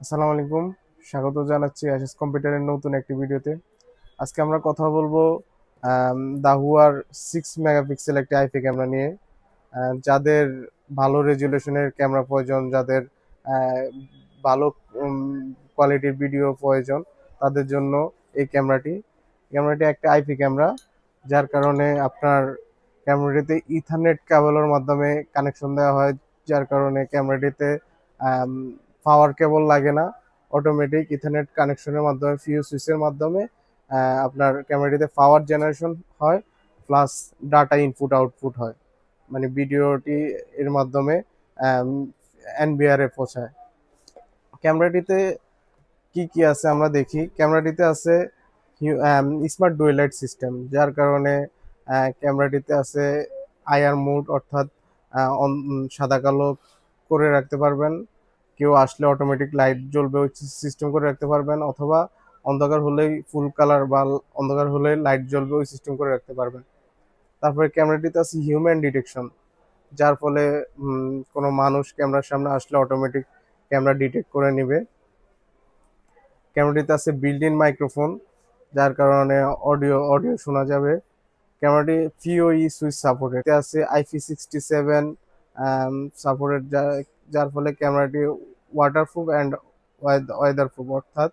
আসসালামু আলাইকুম। স্বাগত জানাচ্ছি অ্যাসেস কম্পিউটারের নতুন একটি ভিডিওতে। আজকে আমরা কথা বলবো দাহুয়ার 6 মেগাপিক্সেল একটি আইপি ক্যামেরা নিয়ে। যাদের ভালো রেজুলেশনের ক্যামেরা প্রয়োজন, যাদের আহ, ভালো কোয়ালিটির ভিডিও প্রয়োজন, তাদের জন্য এই ক্যামেরাটি একটা আইপি ক্যামেরা, যার কারণে আপনার ক্যামেরাটিতে ইথারনেট কেবলের মাধ্যমে কানেকশন দেওয়া হয়, যার কারণে ক্যামেরাটিতে পাওয়ার কেবল লাগে না। অটোমেটিক ইথারনেট কানেকশনের মাধ্যমে ফিউজ সুইচের মাধ্যমে আপনার ক্যামেরাটিতে পাওয়ার জেনারেশন হয়, প্লাস ডাটা ইনপুট আউটপুট হয়, মানে ভিডিওটি এর মাধ্যমে এনবিআর এ পৌঁছায়। ক্যামেরাটিতে কি কি আছে আমরা দেখি। ক্যামেরাটিতে আছে স্মার্ট ডুয়েল লাইট সিস্টেম, যার কারণে ক্যামেরাটিতে আছে আইআর মোড, অর্থাৎ সাদা কালো করে রাখতে পারবেন। কেউ আসলে অটোমেটিক লাইট জ্বলবে ওই সিস্টেম করে রাখতে পারবেন, অথবা অন্ধকার হলেই ফুল কালার বা অন্ধকার হলে লাইট জ্বলবে ওই সিস্টেম করে রাখতে পারবেন। তারপরে ক্যামেরাটিতে আছে হিউম্যান ডিটেকশন, যার ফলে কোনো মানুষ ক্যামেরার সামনে আসলে অটোমেটিক ক্যামেরা ডিটেক্ট করে নেবে। ক্যামেরাটিতে আছে বিল্ট ইন মাইক্রোফোন, যার কারণে অডিও অডিও শোনা যাবে। ক্যামেরাটি পিওই সুইচ সাপোর্টেড আছে, IP67 সাপোর্টেড, যার ফলে ক্যামেরাটি ওয়াটারপ্রুফ অ্যান্ড ওয়েদার প্রুফ, অর্থাৎ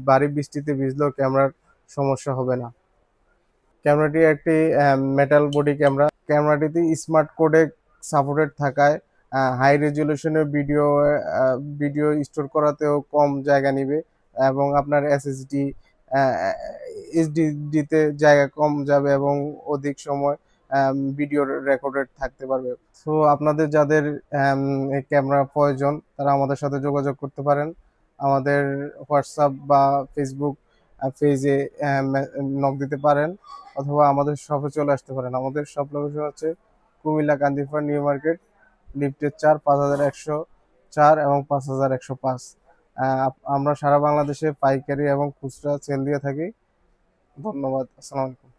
ভারী বৃষ্টিতে ভিজলেও ক্যামেরার সমস্যা হবে না। ক্যামেরাটি একটি মেটাল বডি ক্যামেরা। ক্যামেরাটিতে স্মার্ট কোডেক সাপোর্টেড থাকায় হাই রেজলিউশনের ভিডিও স্টোর করাতেও কম জায়গা নিবে, এবং আপনার এসএসডি এইচডিডিতে জায়গা কম যাবে এবং অধিক সময় ভিডিও রেকর্ডেড থাকতে পারবে। সো আপনাদের যাদের এই ক্যামেরা প্রয়োজন, তারা আমাদের সাথে যোগাযোগ করতে পারেন। আমাদের হোয়াটসঅ্যাপ বা ফেসবুক পেজে নক দিতে পারেন, অথবা আমাদের শপে চলে আসতে পারেন। আমাদের শপ লোকেশন হচ্ছে কুমিল্লা কান্দিরপাড় নিউ মার্কেট, লিফটের 4, 5104 এবং 5105। আমরা সারা বাংলাদেশে পাইকারি এবং খুচরা সেল দিয়ে থাকি। ধন্যবাদ। আসসালামু আলাইকুম।